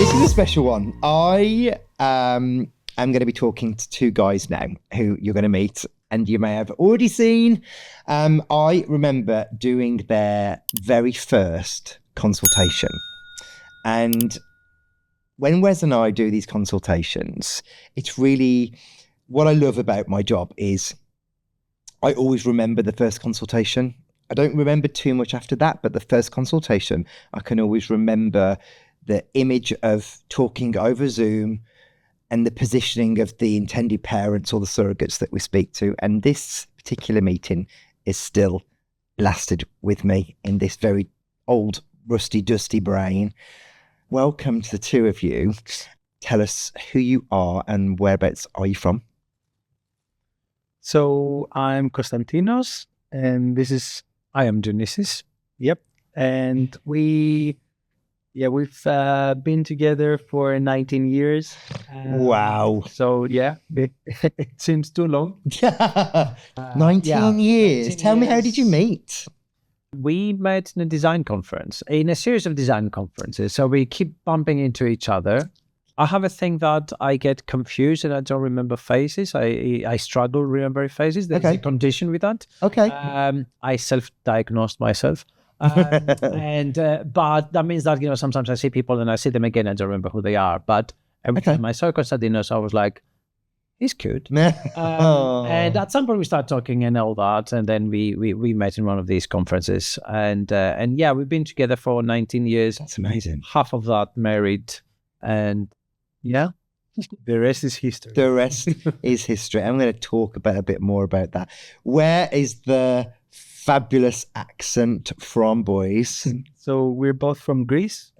This is a special one. I am going to be talking to two guys now who you're going to meet and you may have already seen. I remember doing their very first consultation. And when Wes and I do these consultations, it's really what I love about my job is I always remember the first consultation. I don't remember too much after that, but the first consultation, I can always remember the image of talking over Zoom and the positioning of the intended parents or the surrogates that we speak to. And this particular meeting is still lasted with me in this very old, rusty, dusty brain. Welcome to the two of you. Tell us who you are and whereabouts are you from? So I'm Konstantinos and I am Dionysis. Yep. And we've been together for 19 years. Wow. So yeah, it seems too long. 19 years. 19 Tell me, how years. did you meet? We met in a series of design conferences. So we keep bumping into each other. I have a thing that I get confused and I don't remember faces. I struggle remembering faces. There's a condition with that. Okay. I self-diagnosed myself. But that means that, sometimes I see people and I see them again, I don't remember who they are. But every time I saw Konstantinos, I was like, he's cute. And at some point we started talking and all that. And then we met in one of these conferences. And we've been together for 19 years. That's amazing. Half of that married. And yeah, the rest is history. The rest is history. I'm going to talk a bit more about that. Where is the fabulous accent from, boys? So we're both from Greece.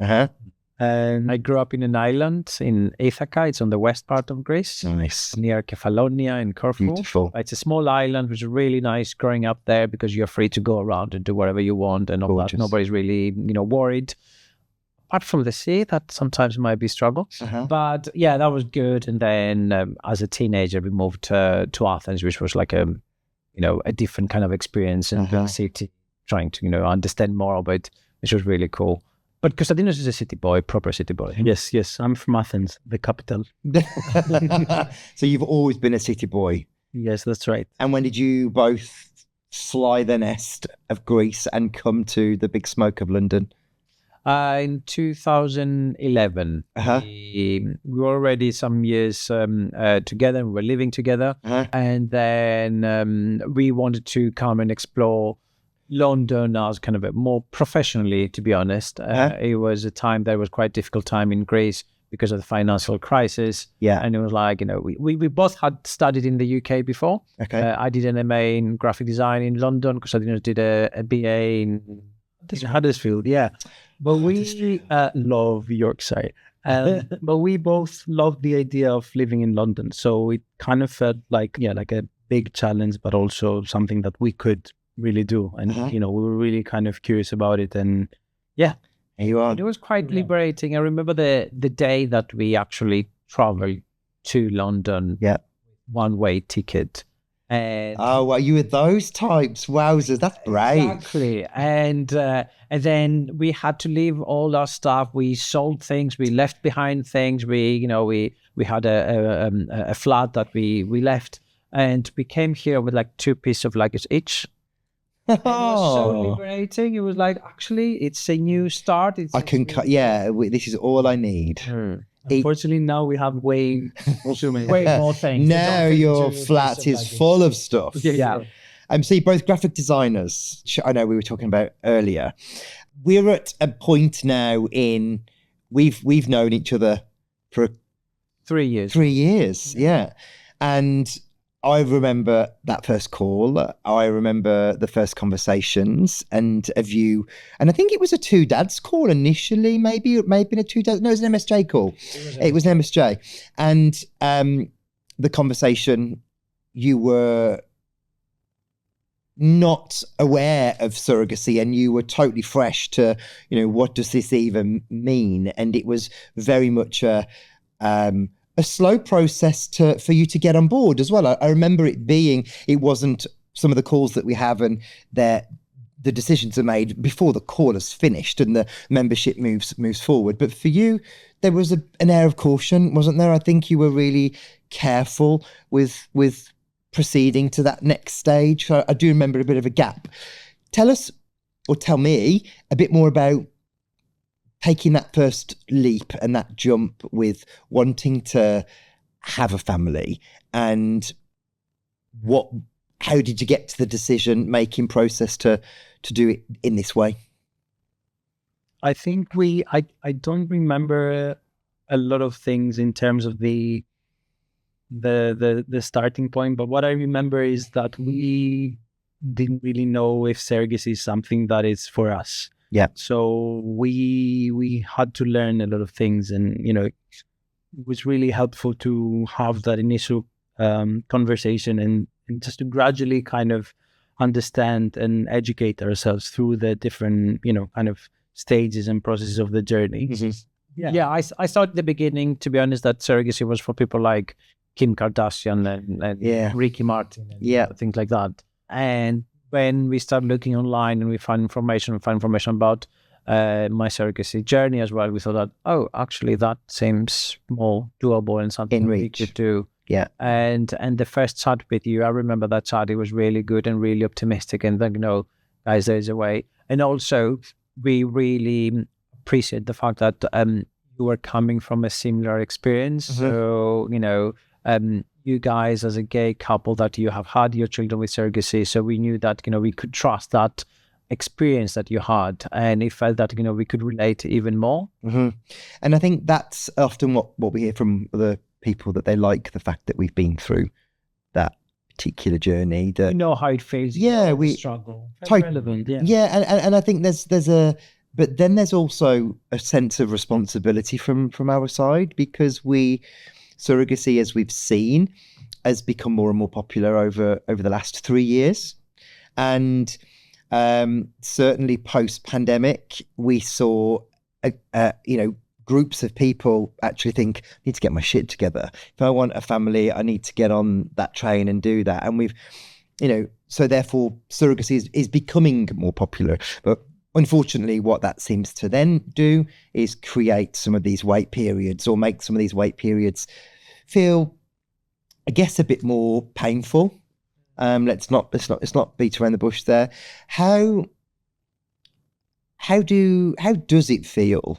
And I grew up in an island in Ithaca. It's on the west part of Greece. Nice. Near Kefalonia in Corfu. Beautiful. It's a small island, which is really nice growing up there because you're free to go around and do whatever you want and all that. Nobody's really, worried. Apart from the sea, that sometimes might be a struggle. But yeah, that was good. And then as a teenager, we moved to Athens, which was like a different kind of experience in the city, trying to, understand more about it, which was really cool. But Konstantinos is a city boy, proper city boy. Yes. I'm from Athens, the capital. So you've always been a city boy? Yes, that's right. And when did you both fly the nest of Greece and come to the big smoke of London? In 2011, we were already some years together. We were living together. And then we wanted to come and explore London as kind of more professionally, to be honest. It was a time that was quite a difficult time in Greece because of the financial crisis. Yeah. And it was like, we both had studied in the UK before. I did an MA in graphic design in London. Konstantinos did a BA in Huddersfield, yeah. But we love Yorkshire. But we both loved the idea of living in London. So it kind of felt like a big challenge, but also something that we could really do. And, we were really kind of curious about it. And yeah. Here you are. It was quite liberating. I remember the day that we actually traveled to London. Yeah. One-way ticket. And you were those types. Wowzers, that's brave. Exactly. And then we had to leave all our stuff. We sold things. We left behind things. We had a flat that we left, and we came here with like 2 pieces of luggage each. It was so liberating. It was like, actually, it's a new start. This is all I need. Unfortunately, now we have way more things. Now your flat is full of stuff. Yeah. So you're both graphic designers. I know we were talking about earlier. We're at a point now we've known each other for 3 years. 3 years, yeah. And I remember that first call. I remember the first conversations and a view. And I think it was a two dads call initially, maybe it may have been a two dads. No, it was an MSJ call. It was an MSJ. And the conversation, you were not aware of surrogacy and you were totally fresh to, what does this even mean? And it was very much a slow process for you to get on board as well. I remember it wasn't some of the calls that we have and the decisions are made before the call is finished and the membership moves forward. But for you, there was an air of caution, wasn't there? I think you were really careful with proceeding to that next stage. I do remember a bit of a gap. Tell us, or tell me, a bit more about taking that first leap and that jump with wanting to have a family, and how did you get to the decision-making process to do it in this way? I think I don't remember a lot of things in terms of the starting point, but what I remember is that we didn't really know if surrogacy is something that is for us. Yeah. So we had to learn a lot of things, and it was really helpful to have that initial conversation and just to gradually kind of understand and educate ourselves through the different kind of stages and processes of the journey. Mm-hmm. Yeah, I started at the beginning, to be honest, that surrogacy was for people like Kim Kardashian and Ricky Martin and things like that. And when we started looking online and we found information about My Surrogacy Journey as well, we thought that, actually that seems more doable and something we could do. Yeah. And the first chat with you, I remember that chat, it was really good and really optimistic, and then, guys, there's a way. And also we really appreciate the fact that you were coming from a similar experience. Mm-hmm. So, you guys as a gay couple, that you have had your children with surrogacy, so we knew that we could trust that experience that you had, and it felt that we could relate even more. Mm-hmm. And I think that's often what we hear from other people, that they like the fact that we've been through that particular journey, that you know how it feels. We struggle. Relevant. And I think but then there's also a sense of responsibility from our side, because surrogacy, as we've seen, has become more and more popular over the last 3 years. And certainly post-pandemic, we saw, groups of people actually think, I need to get my shit together. If I want a family, I need to get on that train and do that. And we've, so therefore surrogacy is becoming more popular. But unfortunately, what that seems to then do is create some of these wait periods, or make some of these wait periods feel, I guess, a bit more painful. Let's not beat around the bush there. How does it feel,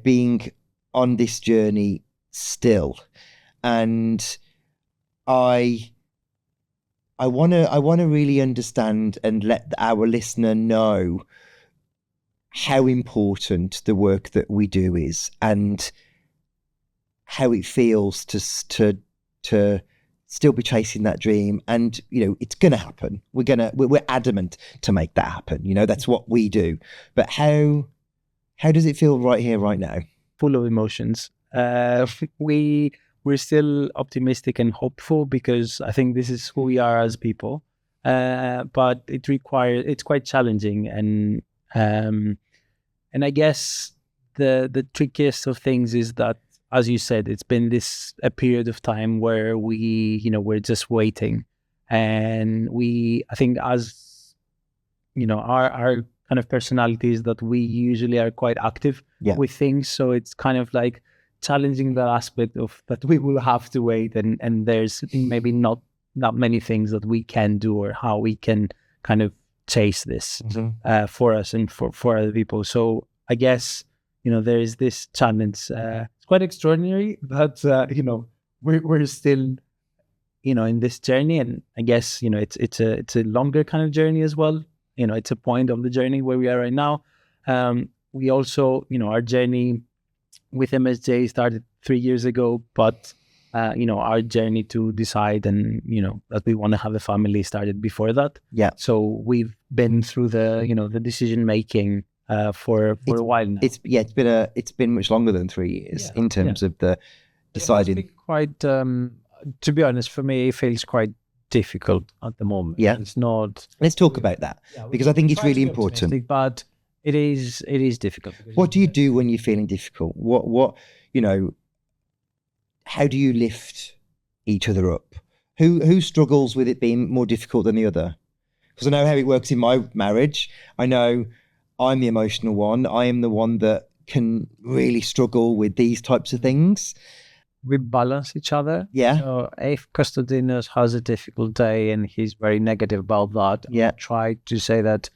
being on this journey still? And I want to really understand and let our listener know how important the work that we do is, and how it feels to still be chasing that dream. And it's gonna happen. We're adamant to make that happen. That's what we do. But how does it feel right here, right now? Full of emotions. We're still optimistic and hopeful, because I think this is who we are as people. But it's quite challenging, and I guess the trickiest of things is that, as you said, it's been a period of time where we're just waiting, and I think, as our kind of personalities, that we usually are quite active with things, so it's kind of like challenging that aspect of that we will have to wait, and there's maybe not many things that we can do, or how we can kind of chase this for us and for other people. So I guess there is this challenge. It's quite extraordinary, but we're still in this journey, and I guess it's a longer kind of journey as well. It's a point of the journey where we are right now. We also our journey with MSJ started 3 years ago, but our journey to decide and that we want to have a family started before that. Yeah. So we've been through the decision making for a while now. It's been much longer than 3 years in terms of the deciding. It's quite, to be honest, for me, it feels quite difficult at the moment. Yeah, it's not. Let's talk about that, because I think it's really important. But it is difficult. What do you do when you're feeling difficult? What how do you lift each other up? Who struggles with it being more difficult than the other? because I know how it works in my marriage. I know I'm the emotional one. I am the one that can really struggle with these types of things. We balance each other. Yeah. So if Konstantinos has a difficult day and he's very negative about that, I try to say that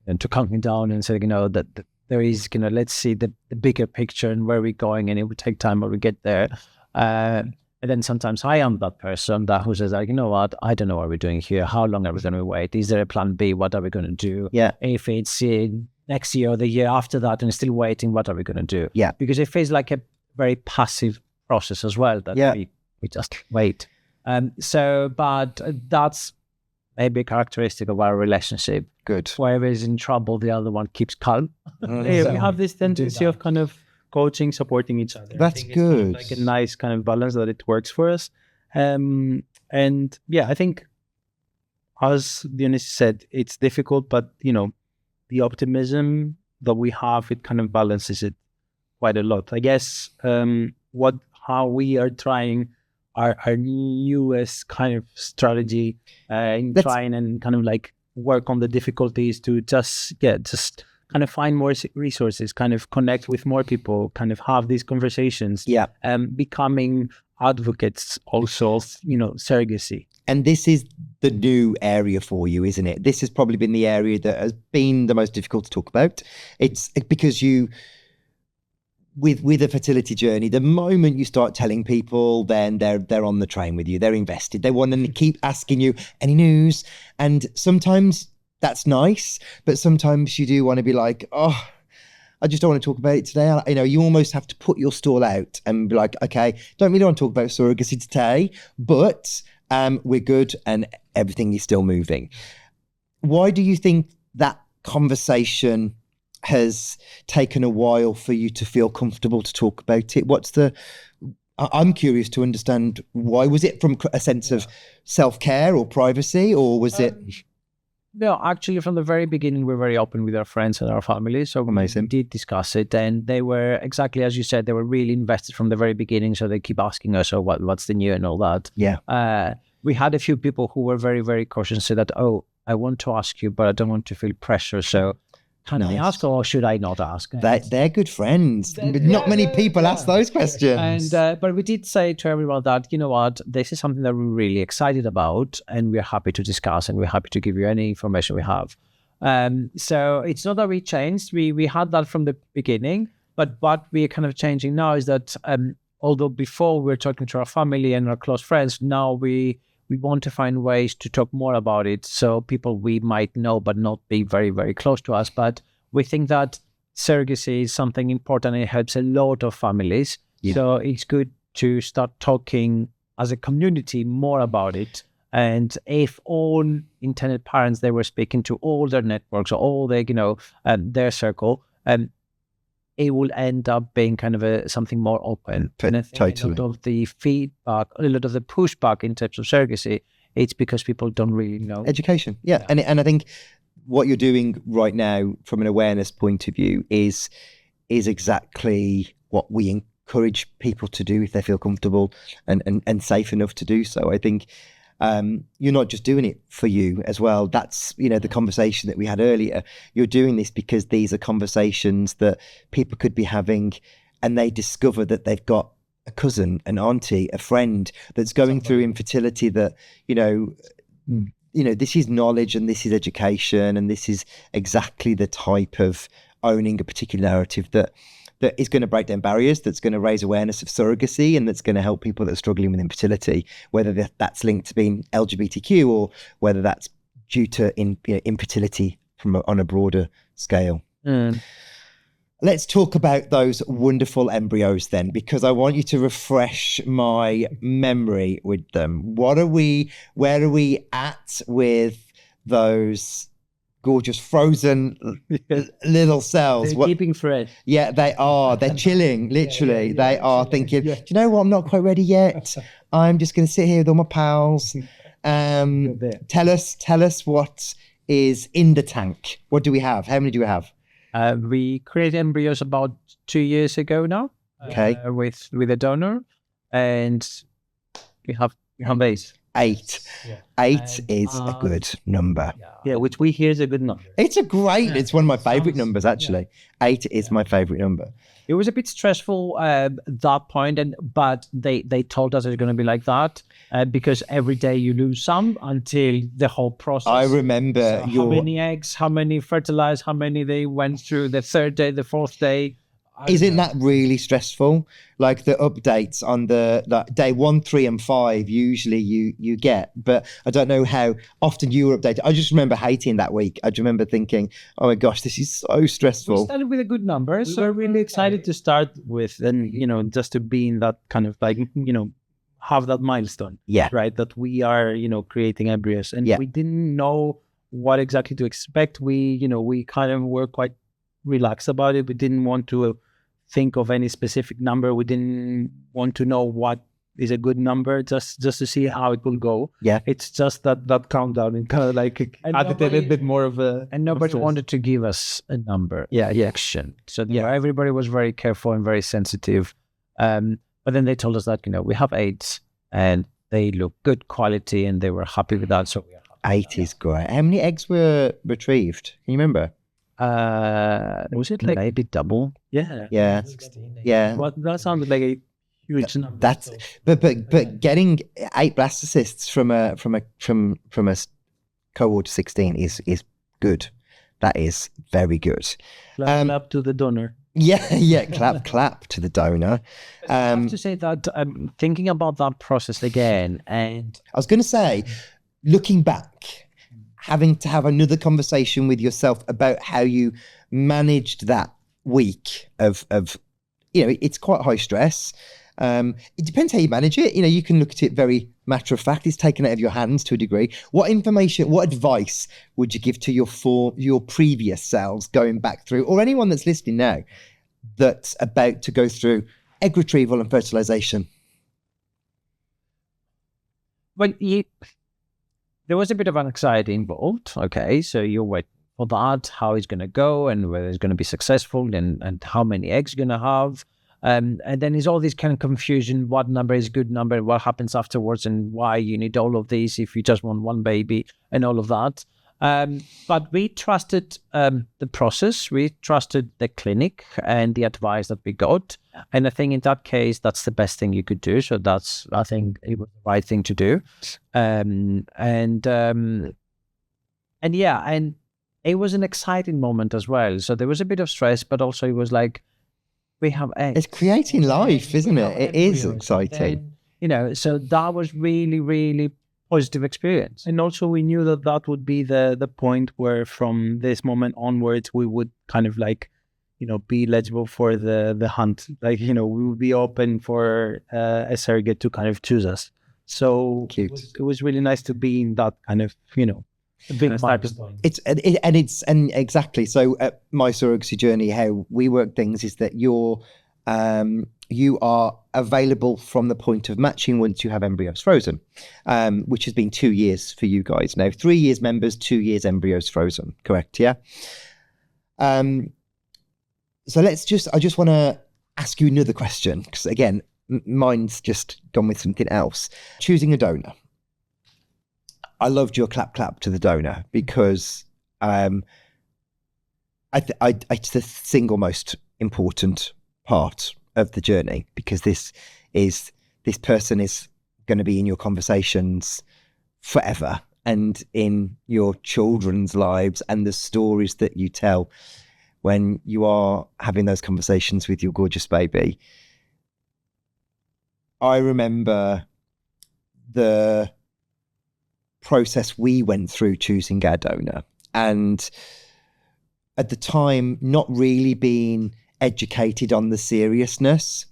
and to calm him down and say, that there is, let's see the bigger picture and where we're going, and it will take time when we get there. And then sometimes I am that person who says, you know what, I don't know what we're doing here. How long are we going to wait? Is there a plan B? What are we going to do? Yeah. If it's next year or the year after that and still waiting, what are we going to do? Yeah. Because it feels like a very passive process as well, that we just wait. But that's maybe a characteristic of our relationship. Good. Whoever is in trouble, the other one keeps calm. We have this tendency of kind of coaching, supporting each other. That's good. It's like a nice kind of balance that it works for us. And I think, as Dionysus said, it's difficult, but the optimism that we have, it kind of balances it quite a lot. I guess how we are trying our newest kind of strategy in trying and kind of like work on the difficulties to just kind of find more resources, kind of connect with more people, kind of have these conversations, becoming advocates also of, surrogacy. And this is the new area for you, isn't it? This has probably been the area that has been the most difficult to talk about. It's because with a fertility journey, the moment you start telling people, then they're on the train with you. They're invested. They want to keep asking you any news. And sometimes that's nice, but sometimes you do want to be like, oh, I just don't want to talk about it today. You almost have to put your stall out and be like, okay, don't really want to talk about surrogacy today, but we're good and everything is still moving. Why do you think that conversation has taken a while for you to feel comfortable to talk about it? I'm curious to understand, why was it from a sense of self-care or privacy, or was it? No, actually, from the very beginning, we're very open with our friends and our family. So amazing. We did discuss it, and they were exactly as you said. They were really invested from the very beginning. So they keep asking us, "Oh, what's the new?" and all that. Yeah. We had a few people who were very, very cautious and said that, "Oh, I want to ask you, but I don't want to feel pressure. So can I ask, or should I not ask?" They're good friends. Not many people ask those questions. But we did say to everyone that, you know what, this is something that we're really excited about, and we're happy to discuss, and we're happy to give you any information we have. So it's not that we changed. We had that from the beginning, but what we're kind of changing now is that although before we were talking to our family and our close friends, now we want to find ways to talk more about it. So people we might know, but not be very, very close to us. But we think that surrogacy is something important, and it helps a lot of families. Yeah. So it's good to start talking as a community more about it. And if all intended parents, they were speaking to all their networks or all their, their circle, it will end up being kind of something more open. Totally. A lot of the feedback, a lot of the pushback in terms of surrogacy, it's because people don't really know. Education, yeah. And I think what you're doing right now from an awareness point of view is exactly what we encourage people to do if they feel comfortable and safe enough to do so. I think you're not just doing it for you as well. That's, the conversation that we had earlier. You're doing this because these are conversations that people could be having, and they discover that they've got a cousin, an auntie, a friend that's going through infertility, that, this is knowledge and this is education, and this is exactly the type of owning a particular narrative that is going to break down barriers, that's going to raise awareness of surrogacy, and that's going to help people that are struggling with infertility, whether that's linked to being LGBTQ or whether that's due to infertility on a broader scale. Let's talk about those wonderful embryos then, because I want you to refresh my memory with them. Where are we at with those gorgeous frozen little cells? They're keeping fresh. Yeah, they are. They're chilling, literally. They are thinking, do you know what? I'm not quite ready yet. I'm just going to sit here with all my pals. Tell us what is in the tank. What do we have? How many do we have? We created embryos about 2 years ago now. Okay. With a donor, and we have these. 8. 8 is a good number. Yeah, which we hear is a good number. It's it's one of my favorite numbers, actually. 8 is my favorite number. It was a bit stressful at that point, but they told us it's going to be like that because every day you lose some until the whole process. I remember how many eggs, how many fertilized, how many they went through the 3rd day, the 4th day. Isn't that really stressful? Like the updates on the day 1, 3, and 5, usually you get, but I don't know how often you were updated. I just remember hating that week. I just remember thinking, oh my gosh, this is so stressful. We started with a good number. So we're really excited to start with, and, just to be in that kind of like, have that milestone. Yeah. Right. That we are, creating embryos. And we didn't know what exactly to expect. We kind of were quite relaxed about it. We didn't want to think of any specific number. We didn't want to know what is a good number, just to see how it will go. Yeah. It's just that countdown and kind of like added a little bit more of a... And nobody wanted to give us a number. Yeah. Action. So everybody was very careful and very sensitive. But then they told us that, we have 8 and they look good quality and they were happy with that. So 8 is great. How many eggs were retrieved? Can you remember? Was it like maybe double? Yeah. 16. Yeah. Well, that sounded like a huge number. That's but getting 8 blastocysts from a cohort 16 is good. That is very good. Clap to the donor. Yeah. Clap to the donor. I have to say that I'm thinking about that process again, and I was going to say, looking back, having to have another conversation with yourself about how you managed that week of it's quite high stress. It depends how you manage it. You can look at it very matter of fact. It's taken out of your hands to a degree. What advice would you give to your previous selves going back through, or anyone that's listening now that's about to go through egg retrieval and fertilization? Well, there was a bit of anxiety involved. Okay, so you wait for that, how it's going to go and whether it's going to be successful and how many eggs you're going to have. And then there's all this kind of confusion, what number is a good number and what happens afterwards and why you need all of these if you just want one baby and all of that. But we trusted the process, we trusted the clinic and the advice that we got. And I think in that case, that's the best thing you could do. So I think it was the right thing to do. And it was an exciting moment as well. So there was a bit of stress, but also it was like, we have eggs. It's creating life, isn't it? It is exciting. Then, so that was really, really positive experience. And also we knew that would be the point where from this moment onwards, we would kind of like, be eligible for the hunt. Like, we would be open for a surrogate to kind of choose us. So it was really nice to be in that kind of, big milestone. And exactly. So at My Surrogacy Journey, how we work things is that you are available from the point of matching once you have embryos frozen, which has been 2 years for you guys now. 3 years members, 2 years embryos frozen. Correct? Yeah. So I just want to ask you another question, because again, mine's just gone with something else. Choosing a donor. I loved your clap to the donor because it's the single most important part of the journey, because this person is going to be in your conversations forever and in your children's lives and the stories that you tell when you are having those conversations with your gorgeous baby. I remember the process we went through choosing our donor, and at the time not really being educated on the seriousness.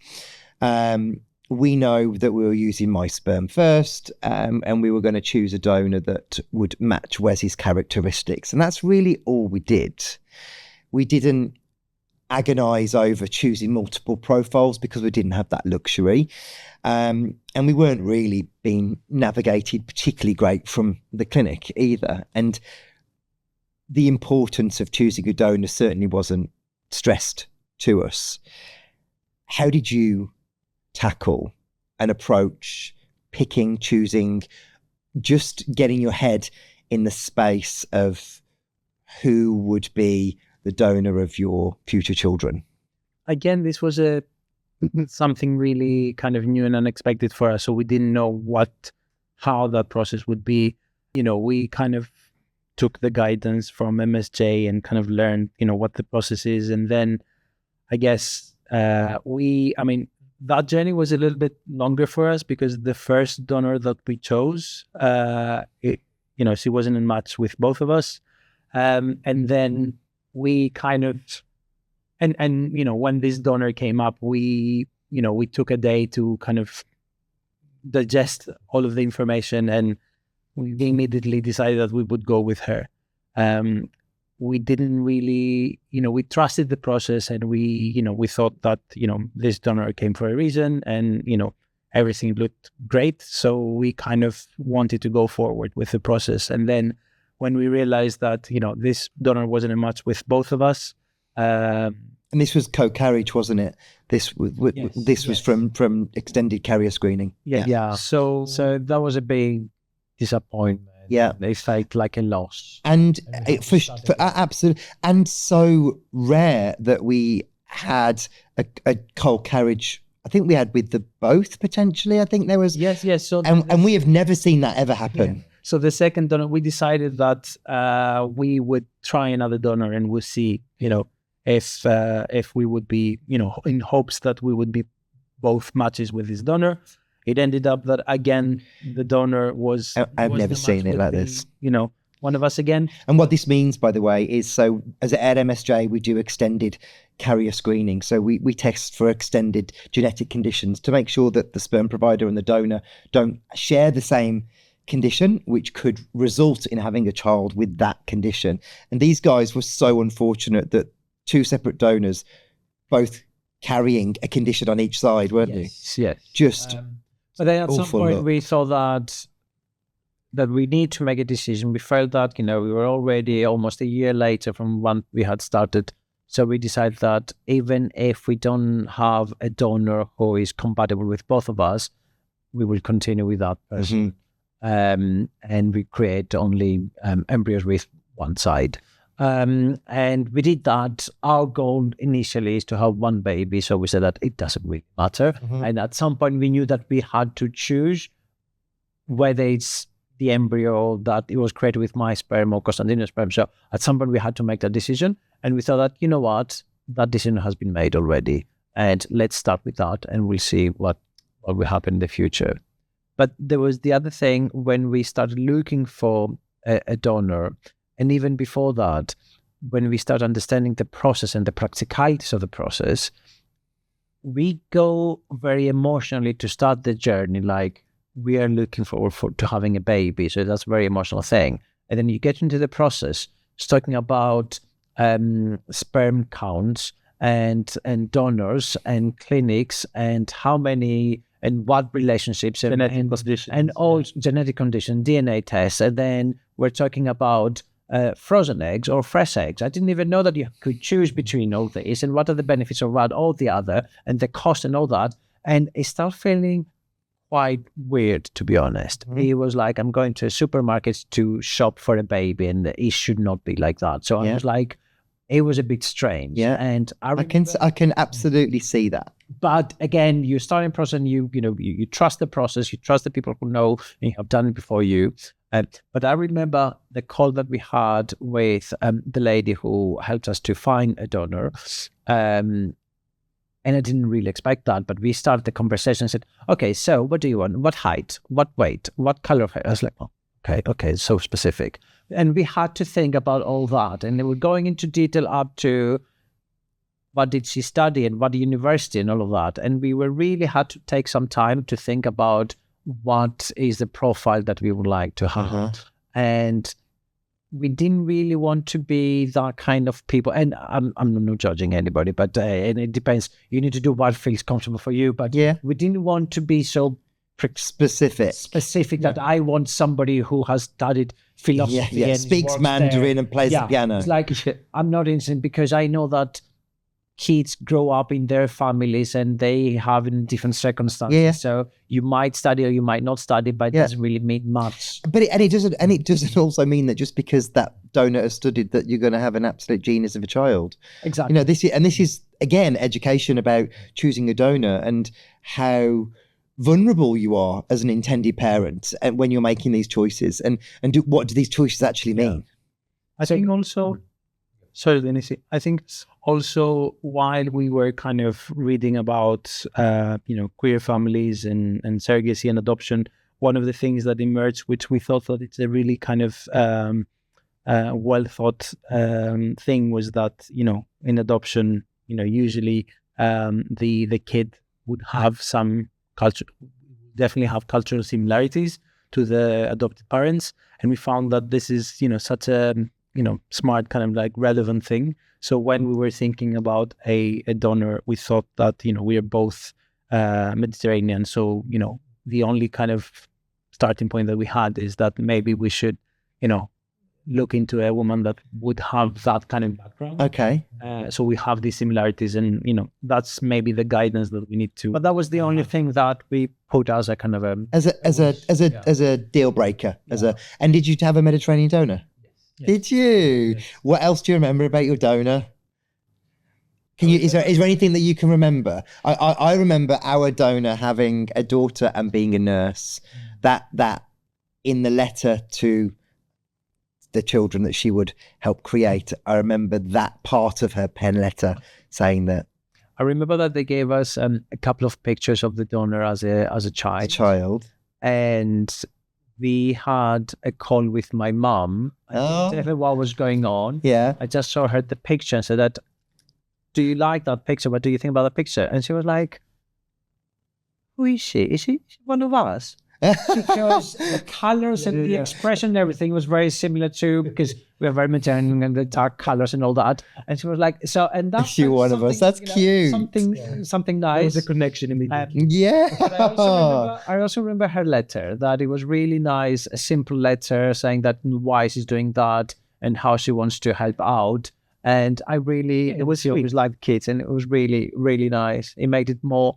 We know that we were using my sperm first, and we were going to choose a donor that would match Wes's characteristics, and that's really all we did. We didn't agonize over choosing multiple profiles because we didn't have that luxury. And we weren't really being navigated particularly great from the clinic either. And the importance of choosing a donor certainly wasn't stressed to us. How did you tackle and approach choosing just getting your head in the space of who would be the donor of your future children? Again, this was something really kind of new and unexpected for us. So we didn't know how that process would be. We kind of took the guidance from MSJ and kind of learned, what the process is. And then I guess that journey was a little bit longer for us because the first donor that we chose, she wasn't in match with both of us. And then we kind of, and when this donor came up, we took a day to kind of digest all of the information, and we immediately decided that we would go with her. We didn't really, we trusted the process, and we thought that, this donor came for a reason, and, everything looked great. So we kind of wanted to go forward with the process. And then when we realized that, this donor wasn't a match with both of us. And this was co-carriage, wasn't it? This was from extended carrier screening. Yeah. So that was a big disappointment. Yeah, they felt like a loss, and for absolutely, and so rare that we had a co-carriage. I think we had with the both potentially. I think there was yes. So and we have never seen that ever happen. Yeah. So the second donor, we decided that we would try another donor, and we'll see, if we would be, in hopes that we would be both matches with this donor. It ended up that, again, the donor was... I've never seen it like this. One of us again. And what this means, by the way, is so as at MSJ, we do extended carrier screening. So we test for extended genetic conditions to make sure that the sperm provider and the donor don't share the same condition, which could result in having a child with that condition. And these guys were so unfortunate that two separate donors, both carrying a condition on each side, weren't they? Yes. Just... But then at some point we thought that we need to make a decision. We felt that, we were already almost a year later from when we had started. So we decided that even if we don't have a donor who is compatible with both of us, we will continue with that person. Mm-hmm. And we create only embryos with one side. And we did that. Our goal initially is to have one baby. So we said that it doesn't really matter. Mm-hmm. And at some point we knew that we had to choose whether it's the embryo that it was created with my sperm or Konstantinos' sperm. So at some point we had to make that decision. And we thought that, that decision has been made already. And let's start with that, and we'll see what will happen in the future. But there was the other thing when we started looking for a donor. And even before that, when we start understanding the process and the practicalities of the process, we go very emotionally to start the journey, like we are looking forward to having a baby. So that's a very emotional thing. And then you get into the process, it's talking about sperm counts and donors and clinics and how many and what relationships and all genetic conditions, DNA tests. And then we're talking about frozen eggs or fresh eggs. I didn't even know that you could choose between all these and what are the benefits of one or the other and the cost and all that. And it started feeling quite weird, to be honest. Mm-hmm. It was like, I'm going to a supermarket to shop for a baby, and it should not be like that. So I was like, it was a bit strange. Yeah. And I can absolutely see that. But again, you're starting process, and you trust the process, you trust the people who know and have done it before you. But I remember the call that we had with the lady who helped us to find a donor. And I didn't really expect that, but we started the conversation and said, okay, so what do you want? What height? What weight? What color of hair? I was like, oh, okay, so specific. And we had to think about all that. And they were going into detail up to what did she study and what university and all of that. And we really had to take some time to think about what is the profile that we would like to have. Uh-huh. And we didn't really want to be that kind of people. And I'm not judging anybody, but and it depends. You need to do what feels comfortable for you. But we didn't want to be so specific that I want somebody who has studied philosophy and speaks Mandarin and plays the piano. It's like, I'm not interested because I know that kids grow up in their families and they have in different circumstances. Yeah. So you might study or you might not study, but it doesn't really mean much. But it doesn't also mean that just because that donor has studied that you're going to have an absolute genius of a child. Exactly. You know, this is again education about choosing a donor and how vulnerable you are as an intended parent and when you're making these choices and what do these choices actually mean? I think also, sorry, Denise, I think also while we were kind of reading about, queer families and surrogacy and adoption, one of the things that emerged, which we thought that it's a really kind of well thought thing, was that, in adoption, usually the kid would have some definitely have cultural similarities to the adopted parents. And we found that this is, such a, smart kind of like relevant thing. So when we were thinking about a donor, we thought that, we are both Mediterranean. So, the only kind of starting point that we had is that maybe we should, look into a woman that would have that kind of background. Okay. So we have these similarities and, that's maybe the guidance that we need to. But that was the only thing that we put as a kind of as a deal breaker. And did you have a Mediterranean donor? Yes. Did you? Yes. What else do you remember about your donor? Is there anything that you can remember? I remember our donor having a daughter and being a nurse. That in the letter to the children that she would help create, I remember that part of her pen letter saying that. I remember that they gave us a couple of pictures of the donor as a child. And we had a call with my mom. I didn't tell her what was going on. Yeah. I just saw her the picture and said that, do you like that picture? What do you think about the picture? And she was like, who is she? Is she one of us? Because the colors and the expression and everything was very similar to, because we are very Mediterranean and the dark colors and all that. And she was like, so, and that's she one of us. That's cute. Something nice. There's a connection immediately. I also remember her letter, that it was really nice, a simple letter saying that why she's doing that and how she wants to help out. And it was like kids, and it was really, really nice. It made it more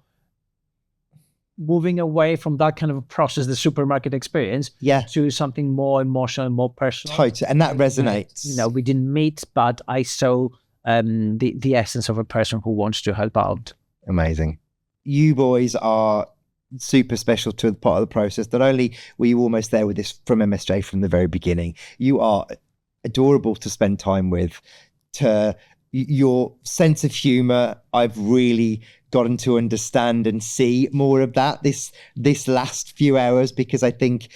moving away from that kind of a process, the supermarket experience, to something more emotional and more personal. Totally, and that resonates. We didn't meet, but I saw the essence of a person who wants to help out. Amazing. You boys are super special to the part of the process. Not only were you almost there with this from MSJ from the very beginning, you are adorable to spend time with. To your sense of humor, I've really gotten to understand and see more of that this last few hours, because I think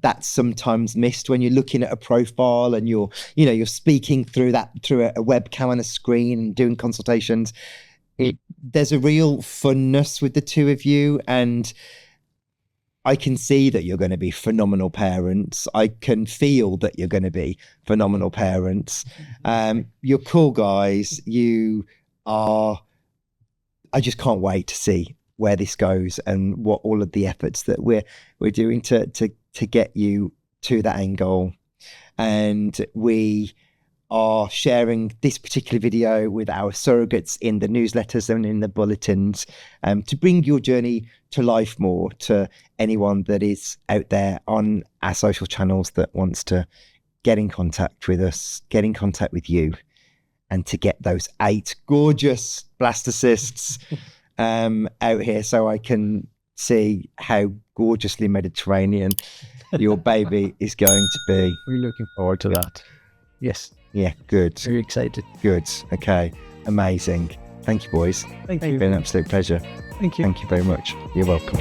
that's sometimes missed when you're looking at a profile and you're speaking through a webcam on a screen and doing consultations. There's a real funness with the two of you, and I can see that you're going to be phenomenal parents. I can feel that you're going to be phenomenal parents. You're cool guys. You are. I just can't wait to see where this goes and what all of the efforts that we're doing to get you to that end goal. And we are sharing this particular video with our surrogates in the newsletters and in the bulletins to bring your journey to life more to anyone that is out there on our social channels that wants to get in contact with us, get in contact with you, and to get those 8 gorgeous blastocysts out here so I can see how gorgeously Mediterranean your baby is going to be. We're looking forward to that. Yes. Yeah, good. Very excited. Good. Okay. Amazing. Thank you, boys. Thank you. It's been an absolute pleasure. Thank you. Thank you very much. You're welcome.